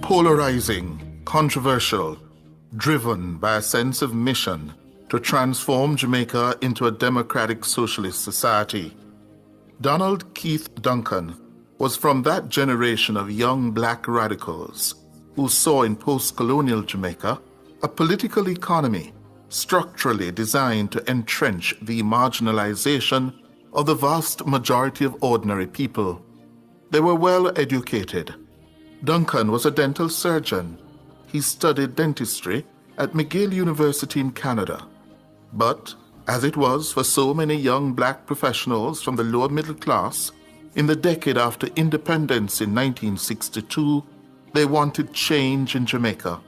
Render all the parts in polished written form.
Polarizing, controversial, driven by a sense of mission to transform Jamaica into a democratic socialist society. Donald Keith Duncan was from that generation of young black radicals who saw in post-colonial Jamaica a political economy structurally designed to entrench the marginalization of the vast majority of ordinary people. They were well educated. Duncan was a dental surgeon. He studied dentistry at McGill University in Canada. But, as it was for so many young black professionals from the lower middle class, in the decade after independence in 1962, they wanted change in Jamaica.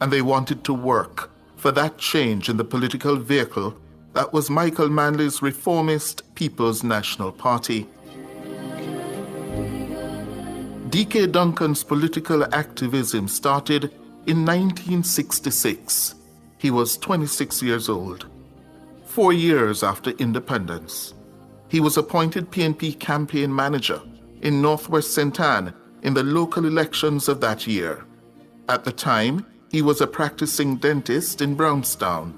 And they wanted to work for that change in the political vehicle that was Michael Manley's reformist People's National Party. Dk Duncan's political activism started in 1966. He was 26 years old. 4 years after independence, he was appointed PNP campaign manager in Northwest St. Anne in the local elections of that year. At the time, he was a practicing dentist in Brownstown.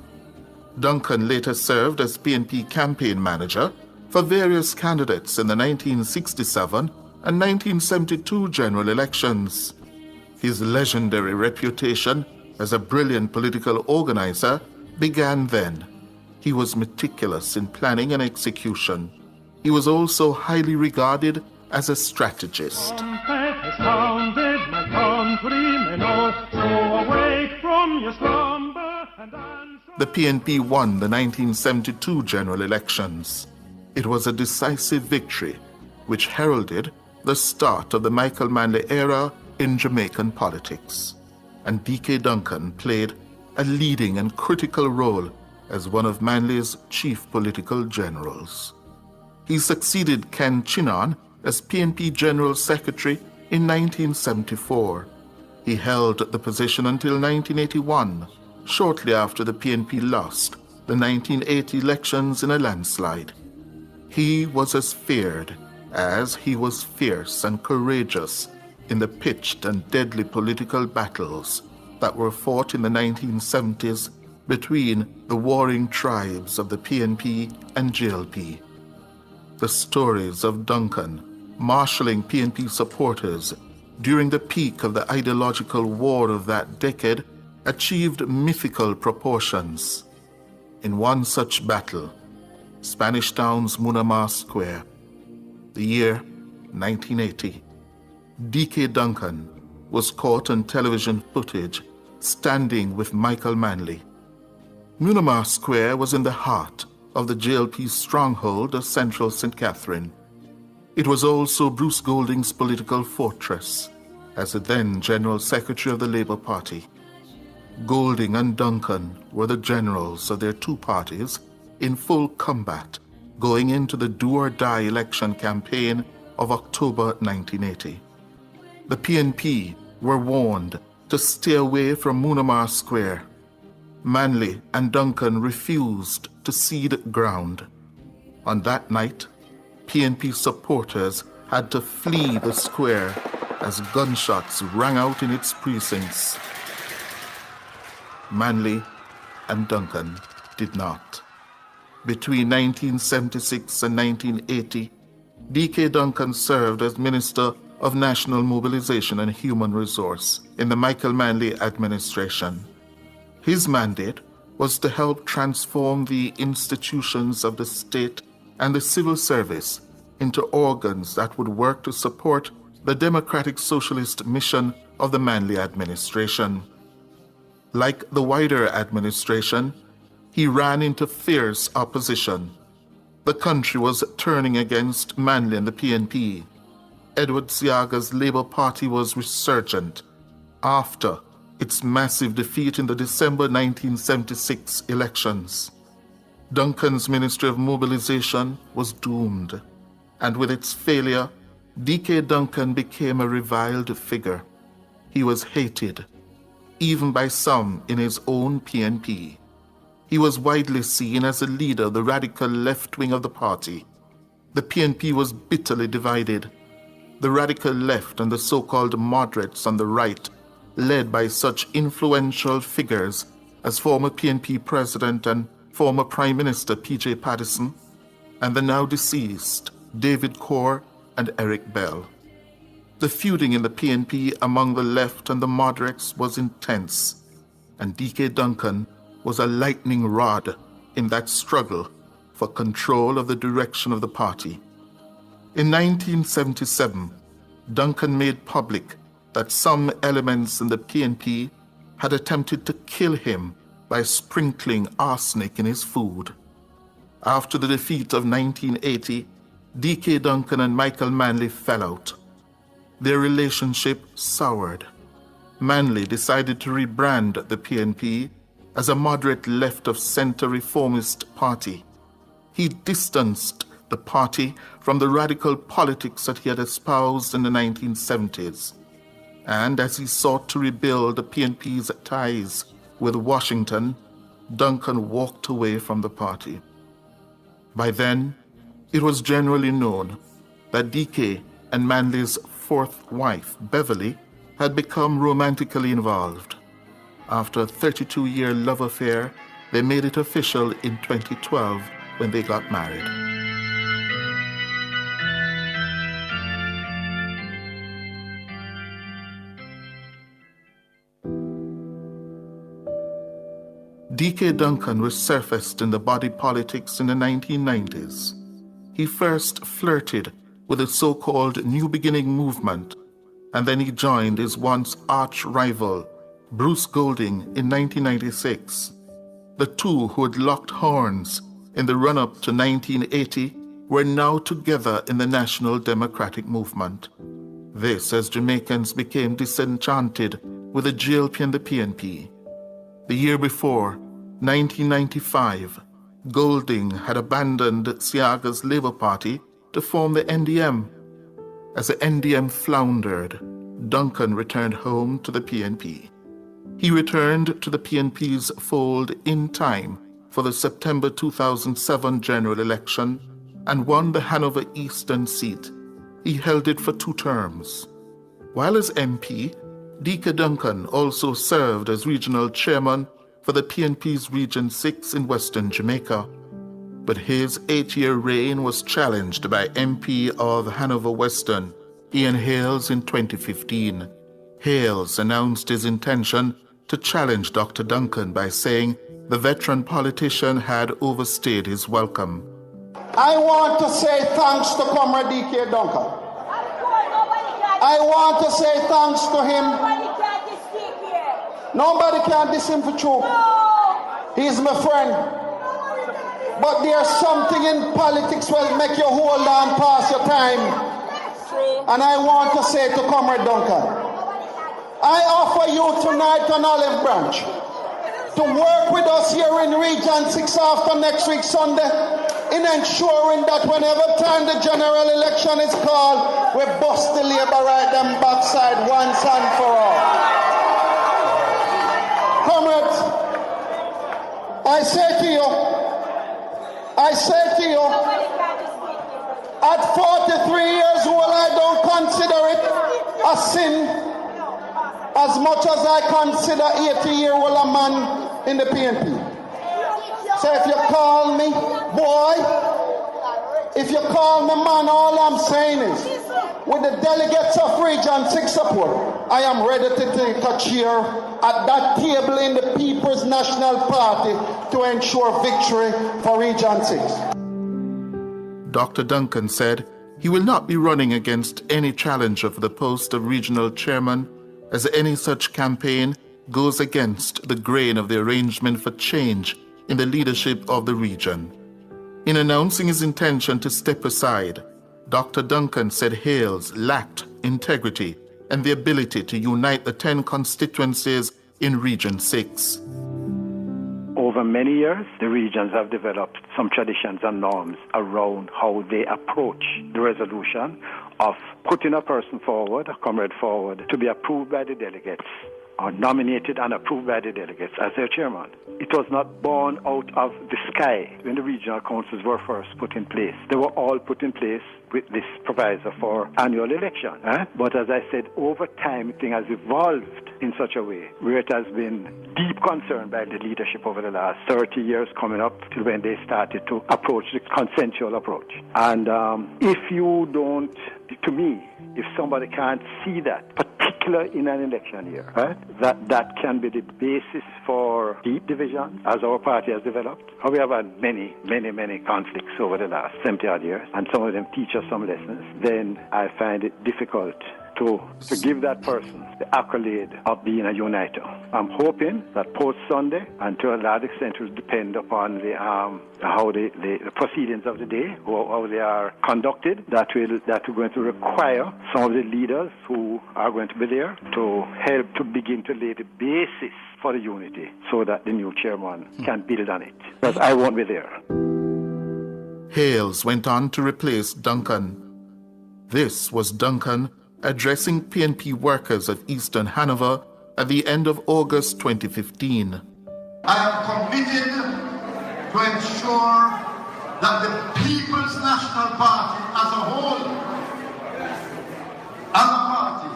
Duncan later served as PNP campaign manager for various candidates in the 1967 and 1972 general elections. His legendary reputation as a brilliant political organizer began then. He was meticulous in planning and execution. He was also highly regarded as a strategist. The PNP won the 1972 general elections. It was a decisive victory which heralded the start of the Michael Manley era in Jamaican politics, and Dk Duncan played a leading and critical role as one of Manley's chief political generals. He succeeded Ken Chinon as PNP General Secretary in 1974. He held the position until 1981, shortly after the PNP lost the 1980 elections in a landslide. He was as feared as he was fierce and courageous in the pitched and deadly political battles that were fought in the 1970s between the warring tribes of the PNP and JLP. The stories of Duncan marshalling PNP supporters during the peak of the ideological war of that decade achieved mythical proportions. In one such battle, Spanish Town's Munamar Square, the year 1980, Dk Duncan was caught on television footage standing with Michael Manley. Munamar Square was in the heart of the JLP stronghold of Central St. Catherine. It was also Bruce Golding's political fortress as the then General Secretary of the Labour Party. Golding and Duncan were the generals of their two parties in full combat going into the do-or-die election campaign of October 1980. The PNP were warned to stay away from Munamar Square. Manley and Duncan refused to cede ground. On that night, PNP supporters had to flee the square as gunshots rang out in its precincts. Manley and Duncan did not. Between 1976 and 1980, Dk Duncan served as Minister of National Mobilization and Human Resource in the Michael Manley administration. His mandate was to help transform the institutions of the state and the civil service into organs that would work to support the democratic socialist mission of the Manley administration. Like the wider administration, he ran into fierce opposition. The country was turning against Manley and the PNP. Edward Seaga's Labour Party was resurgent after its massive defeat in the December 1976 elections. Duncan's Ministry of Mobilization was doomed, and with its failure, Dk Duncan became a reviled figure. He was hated, even by some in his own PNP. He was widely seen as a leader of the radical left wing of the party. The PNP was bitterly divided. the radical left and the so-called moderates on the right, led by such influential figures as former PNP President and former Prime Minister P.J. Patterson, and the now deceased David Corr and Eric Bell. The feuding in the PNP among the left and the moderates was intense, and Dk Duncan was a lightning rod in that struggle for control of the direction of the party. In 1977, Duncan made public that some elements in the PNP had attempted to kill him by sprinkling arsenic in his food. After the defeat of 1980, Dk Duncan and Michael Manley fell out. Their relationship soured. Manley decided to rebrand the PNP as a moderate left-of-center reformist party. He distanced the party from the radical politics that he had espoused in the 1970s. And as he sought to rebuild the PNP's ties with Washington, Duncan walked away from the party. By then, it was generally known that Dk and Manley's fourth wife, Beverly, had become romantically involved. After a 32-year love affair, they made it official in 2012 when they got married. Dk Duncan resurfaced in the body politics in the 1990s. He first flirted with the so-called New Beginning movement, and then he joined his once arch-rival, Bruce Golding, in 1996. The two who had locked horns in the run-up to 1980 were now together in the National Democratic Movement. This as Jamaicans became disenchanted with the GLP and the PNP. The year before, 1995, Golding had abandoned Siaga's Labour Party to form the NDM. As the NDM floundered, Duncan returned home to the PNP. He returned to the PNP's fold in time for the September 2007 general election and won the Hanover Eastern seat. He held it for 2 terms. While as MP, Dk Duncan also served as regional chairman for the PNP's Region 6 in Western Jamaica. But his 8-year reign was challenged by MP of Hanover Western, Ian Hales, in 2015. Hales announced his intention to challenge Dr. Duncan by saying the veteran politician had overstayed his welcome. I want to say thanks to Comrade Dk Duncan. I want to say thanks to him. Nobody can diss him for true. He's my friend. But there's something in politics where make you hold on past your time. And I want to say to Comrade Duncan, I offer you tonight an olive branch to work with us here in Region 6 after next week Sunday in ensuring that whenever time the general election is called, we bust the Labour right them backside once and for all. Comrades, I say to you, at 43 years old, I don't consider it a sin as much as I consider 80-year-old a man in the PNP. So if you call me boy, if you call me man, all I'm saying is, with the delegates of Region 6 support, I am ready to take a chair at that table in the People's National Party to ensure victory for Region 6. Dr. Duncan said he will not be running against any challenger for the post of regional chairman, as any such campaign goes against the grain of the arrangement for change in the leadership of the region. In announcing his intention to step aside, Dr. Duncan said Hales lacked integrity and the ability to unite the 10 constituencies in Region 6. Over many years, the regions have developed some traditions and norms around how they approach the resolution of putting a person forward, a comrade forward, to be approved by the delegates are nominated and approved by the delegates as their chairman. It was not born out of the sky when the regional councils were first put in place. They were all put in place with this proviso for annual election. But as I said, over time, the thing has evolved in such a way where it has been deep concern by the leadership over the last 30 years coming up to when they started to approach the consensual approach. And if you don't, to me, if somebody can't see that, particular in an election year, that can be the basis for deep division as our party has developed. We have had many conflicts over the last 70-odd years, and some of them teach us some lessons. Then I find it difficult to give that person the accolade of being a uniter. I'm hoping that post-Sunday, and to a large extent will depend upon how the proceedings of the day, how they are conducted, that we're going to require some of the leaders who are going to be there to help to begin to lay the basis for the unity so that the new chairman can build on it. Because I won't be there. Hales went on to replace Duncan. This was Duncan addressing PNP workers of Eastern Hanover at the end of August 2015. I am committed to ensure that the People's National Party as a whole, as a party,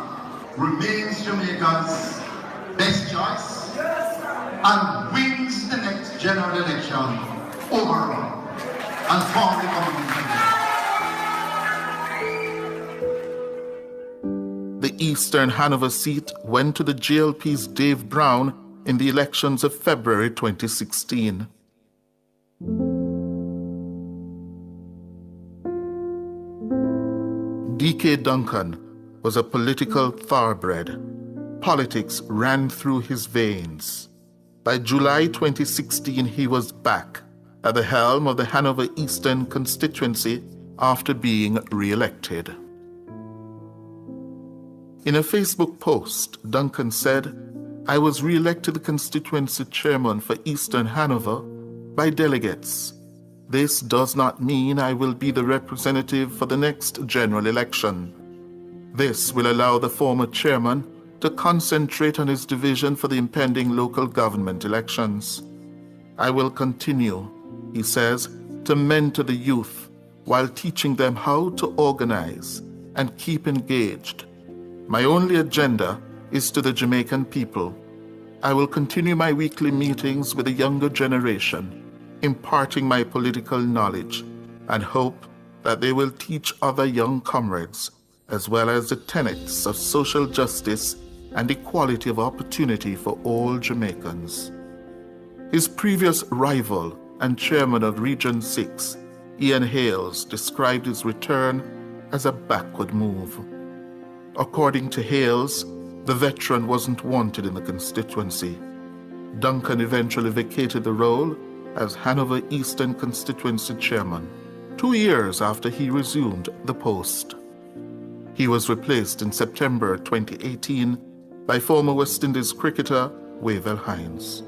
remains Jamaica's best choice and wins the next general election overall and form the government again. The Eastern Hanover seat went to the GLP's Dave Brown in the elections of February 2016. Dk Duncan was a political thoroughbred. Politics ran through his veins. By July 2016, he was back at the helm of the Hanover Eastern constituency after being re-elected. In a Facebook post, Duncan said, "I was re-elected the constituency chairman for Eastern Hanover by delegates. This does not mean I will be the representative for the next general election. This will allow the former chairman to concentrate on his division for the impending local government elections. I will continue," he says, "to mentor the youth while teaching them how to organize and keep engaged. My only agenda is to the Jamaican people. I will continue my weekly meetings with the younger generation, imparting my political knowledge, and hope that they will teach other young comrades, as well as the tenets of social justice and equality of opportunity for all Jamaicans." His previous rival and chairman of Region 6, Ian Hales, described his return as a backward move. According to Hales, the veteran wasn't wanted in the constituency. Duncan eventually vacated the role as Hanover Eastern constituency chairman, 2 years after he resumed the post. He was replaced in September 2018 by former West Indies cricketer Wavell Hines.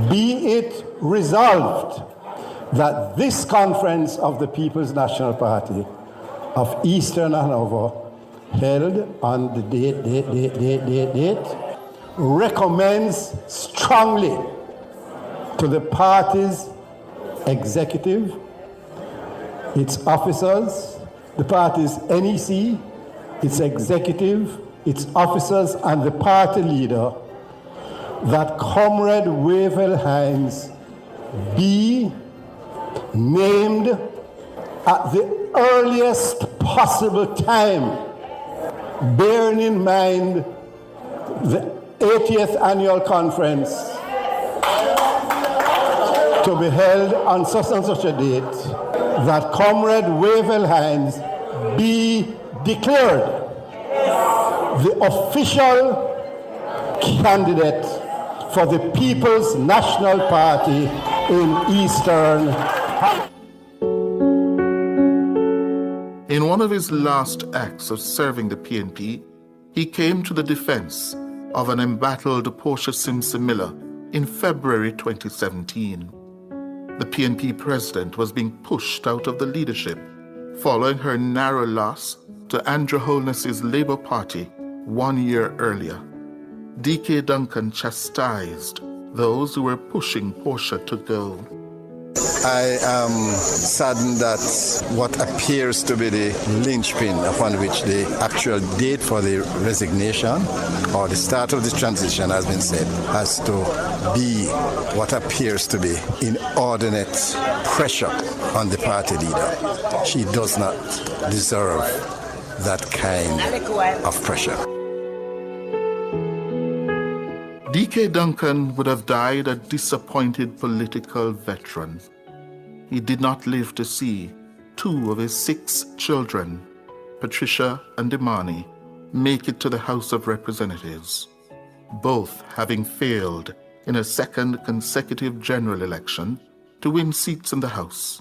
Be it resolved that this conference of the People's National Party of Eastern Hanover, held on the date, recommends strongly to the party's executive, its officers, the party's NEC, its executive, its officers, and the party leader that Comrade Wavell Hines be named at the earliest possible time, bearing in mind the 80th annual conference to be held on such and such a date, that Comrade Wavell Hines be declared the official candidate for the People's National Party in Eastern. In one of his last acts of serving the PNP, he came to the defense of an embattled Portia Simpson Miller in February 2017. The PNP president was being pushed out of the leadership following her narrow loss to Andrew Holness's Labour Party 1 year earlier. Dk Duncan chastised those who were pushing Portia to go. I am saddened that what appears to be the linchpin upon which the actual date for the resignation or the start of the transition has been set has to be what appears to be inordinate pressure on the party leader. She does not deserve that kind of pressure. Dk Duncan would have died a disappointed political veteran. He did not live to see 2 of his 6 children, Patricia and Imani, make it to the House of Representatives, both having failed in a second consecutive general election to win seats in the House,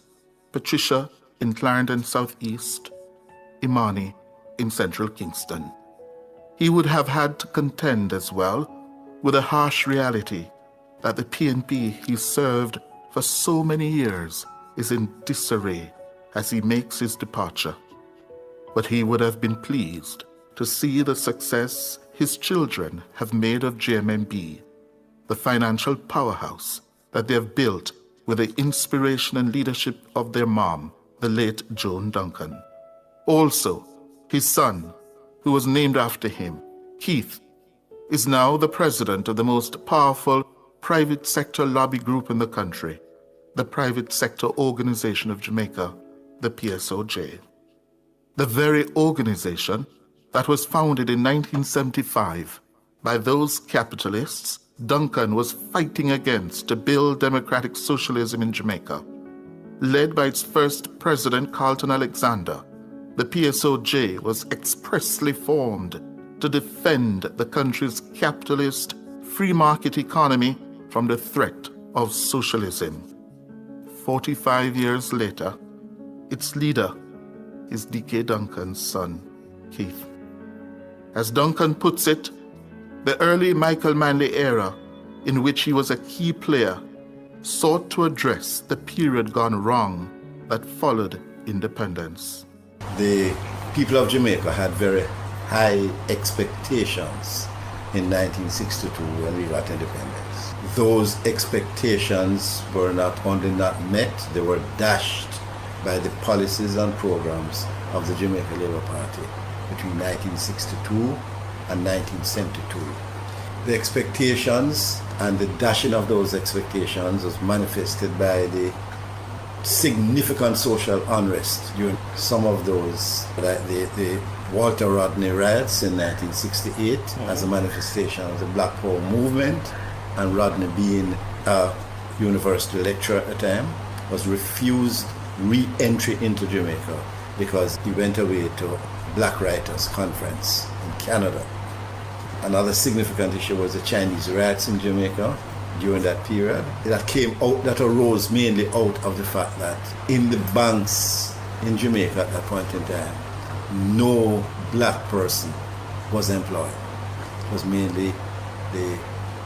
Patricia in Clarendon Southeast, Imani in Central Kingston. He would have had to contend as well with a harsh reality that the PNP he served for so many years is in disarray as he makes his departure. But he would have been pleased to see the success his children have made of JMMB, the financial powerhouse that they have built with the inspiration and leadership of their mom, the late Joan Duncan. Also, his son, who was named after him, Keith, is now the president of the most powerful private sector lobby group in the country, the Private Sector Organization of Jamaica, the PSOJ. The very organization that was founded in 1975 by those capitalists Duncan was fighting against to build democratic socialism in Jamaica. Led by its first president, Carlton Alexander, the PSOJ was expressly formed to defend the country's capitalist, free market economy from the threat of socialism. 45 years later, its leader is Dk Duncan's son, Keith. As Duncan puts it, the early Michael Manley era, in which he was a key player, sought to address the period gone wrong that followed independence. The people of Jamaica had very high expectations in 1962 when we got independence. Those expectations were not only not met, they were dashed by the policies and programs of the Jamaica Labour Party between 1962 and 1972. The expectations and the dashing of those expectations was manifested by the significant social unrest during some of those, like the Walter Rodney riots in 1968 as a manifestation of the Black Power movement, and Rodney, being a university lecturer at the time, was refused re-entry into Jamaica because he went away to a Black Writers Conference in Canada. Another significant issue was the Chinese riots in Jamaica during that period. That arose mainly out of the fact that in the banks in Jamaica at that point in time, no black person was employed. It was mainly the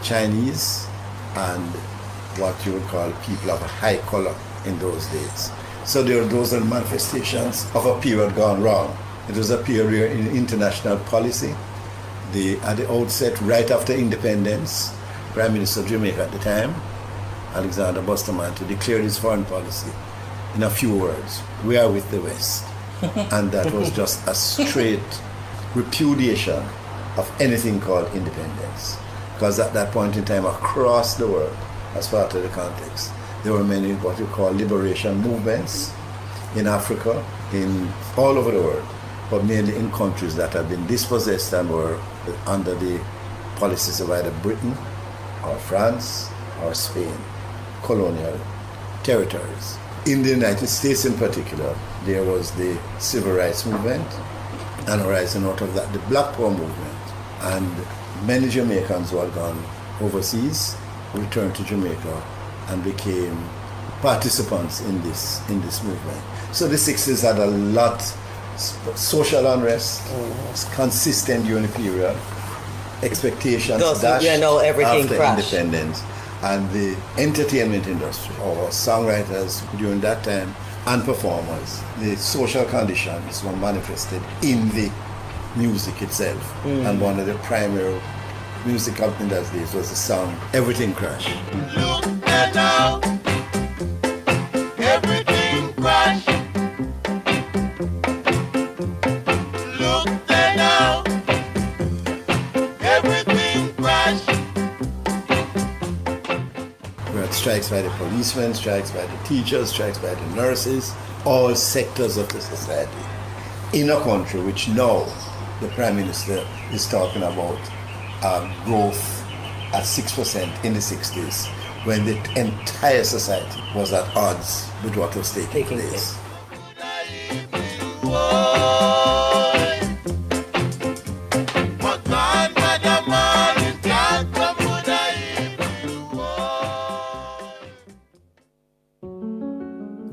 Chinese and what you would call people of a high color in those days. So those are manifestations of a period gone wrong. It was a period where in international policy, at the outset, right after independence, Prime Minister of Jamaica at the time, Alexander Bustamante, declared his foreign policy in a few words: we are with the West. And that was just a straight repudiation of anything called independence. Because at that point in time, across the world, as part of the context, there were many what you call liberation movements in Africa, all over the world, but mainly in countries that had been dispossessed and were under the policies of either Britain or France or Spain, colonial territories. In the United States in particular, there was the civil rights movement, and arising out of that, the Black Power movement. And many Jamaicans who had gone overseas returned to Jamaica and became participants in this movement. So the 60s had a lot social unrest, consistent during the period, expectations dashed everything after crashed. independence, and the entertainment industry, or songwriters during that time, and performers, the social conditions were manifested in the music itself. And one of the primary music up in those days was the song Everything Crash. Look at now, everything crash. Look at now, everything crash. We had strikes by the policemen, strikes by the teachers, strikes by the nurses, all sectors of the society. In a country which now the Prime Minister is talking about growth at 6% in the 60s, when the entire society was at odds with what was taking place.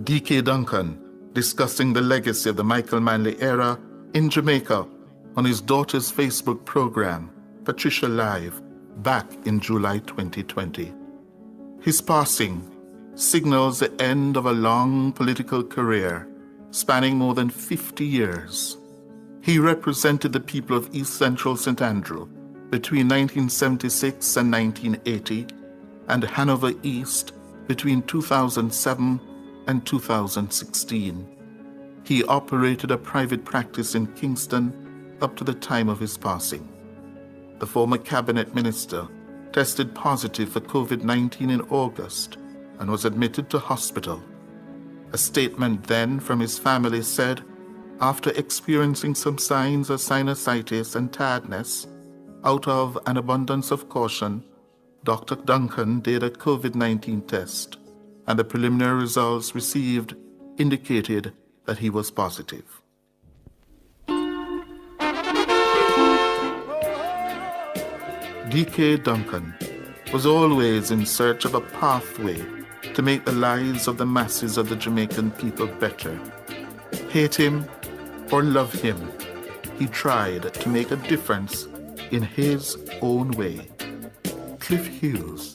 Dk Duncan discussing the legacy of the Michael Manley era in Jamaica on his daughter's Facebook program, Patricia Live, back in July 2020. His passing signals the end of a long political career spanning more than 50 years. He represented the people of East Central St. Andrew between 1976 and 1980 and Hanover East between 2007 and 2016. He operated a private practice in Kingston up to the time of his passing. The former cabinet minister tested positive for COVID-19 in August and was admitted to hospital. A statement then from his family said, after experiencing some signs of sinusitis and tiredness, out of an abundance of caution, Dr. Duncan did a COVID-19 test, and the preliminary results received indicated that he was positive. Dk Duncan was always in search of a pathway to make the lives of the masses of the Jamaican people better. Hate him or love him, he tried to make a difference in his own way. Cliff Hughes.